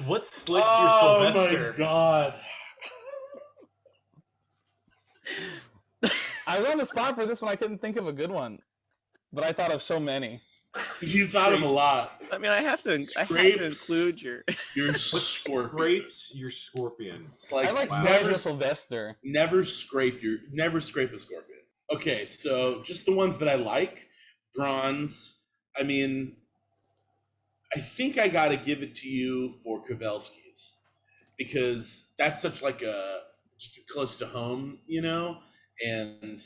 What slipped your Sylvester? Oh my god! I was on the spot for this one. I couldn't think of a good one, but I thought of so many. You thought of a lot. I mean, I have to include your scorpion. Scrapes your scorpion. It's like, I like never Sylvester. Never scrape a scorpion. Okay, so just the ones that I like. Bronze. I mean, I think I got to give it to you for Kowalski's, because that's such like a just close to home, and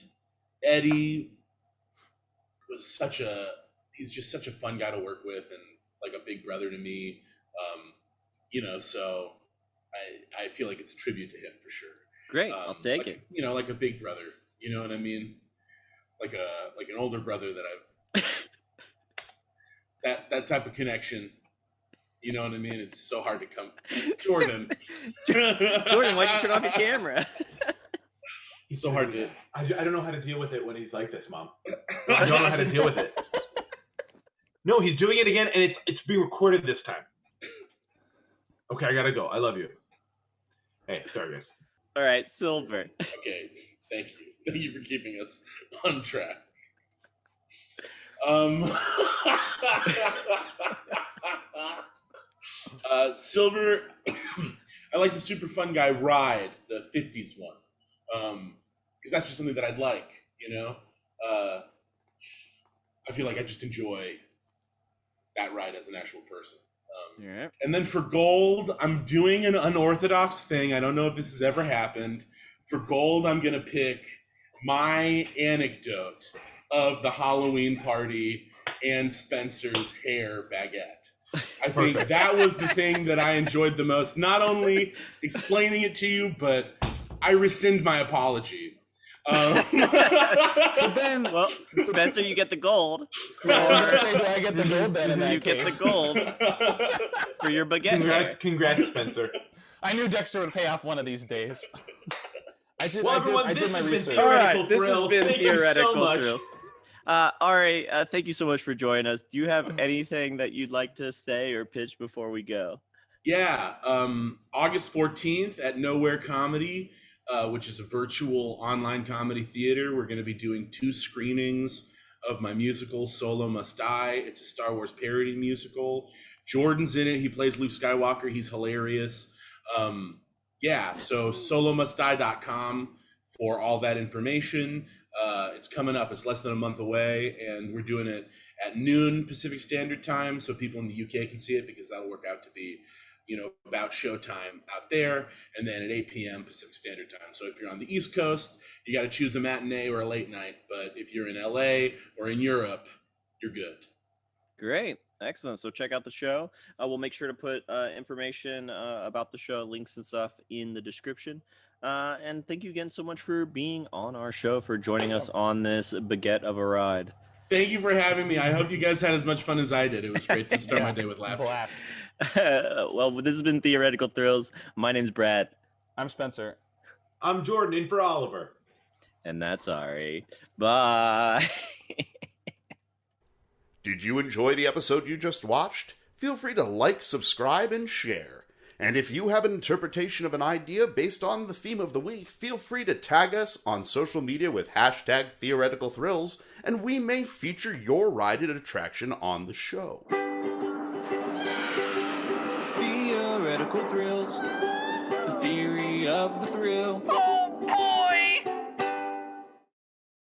Eddie was he's just such a fun guy to work with and like a big brother to me. So I feel like it's a tribute to him for sure. Great. I'll take it. Like a big brother, you know what I mean? Like an older brother that that type of connection. You know what I mean? It's so hard to come. Jordan, why'd you turn off your camera? It's so hard to. I don't know how to deal with it when he's like this, Mom. I don't know how to deal with it. No, he's doing it again, and it's being recorded this time. Okay, I gotta go. I love you. Hey, sorry, guys. All right, Silver. Okay, thank you. Thank you for keeping us on track. Silver, I like the super fun guy ride, the 50s one, because that's just something that I'd like, I feel like I just enjoy that ride as an actual person. And then for gold, I'm doing an unorthodox thing. I don't know if this has ever happened. For gold, I'm going to pick my anecdote of the Halloween party and Spencer's hair baguette. I think that was the thing that I enjoyed the most. Not only explaining it to you, but I rescind my apology. But then, Spencer, you get the gold. I get the gold then in that You get the gold for your baguette. Congrats, Spencer. I knew Dexter would pay off one of these days. I did my research. All right, this has been Theoretical Thrills. Ari, thank you so much for joining us. Do you have anything that you'd like to say or pitch before we go? Yeah, August 14th at Nowhere Comedy, which is a virtual online comedy theater. We're going to be doing 2 screenings of my musical, Solo Must Die. It's a Star Wars parody musical. Jordan's in it. He plays Luke Skywalker. He's hilarious. So solomustdie.com for all that information. It's coming up. It's less than a month away, and we're doing it at noon Pacific Standard Time, so people in the UK can see it, because that'll work out to be, about showtime out there, and then at 8 p.m. Pacific Standard Time. So if you're on the East Coast, you got to choose a matinee or a late night, but if you're in LA or in Europe, you're good. Great. Excellent. So check out the show. We'll make sure to put information about the show, links and stuff in the description. And thank you again so much for being on our show, for joining us on this baguette of a ride. Thank you for having me. I hope you guys had as much fun as I did. It was great to start my day with laughter. Blast. Well, this has been Theoretical Thrills. My name's Brad. I'm Spencer. I'm Jordan, in for Oliver. And that's Ari. Bye. Did you enjoy the episode you just watched? Feel free to like, subscribe, and share. And if you have an interpretation of an idea based on the theme of the week, feel free to tag us on social media with #TheoreticalThrills, and we may feature your ride and attraction on the show. Theoretical Thrills, the theory of the thrill.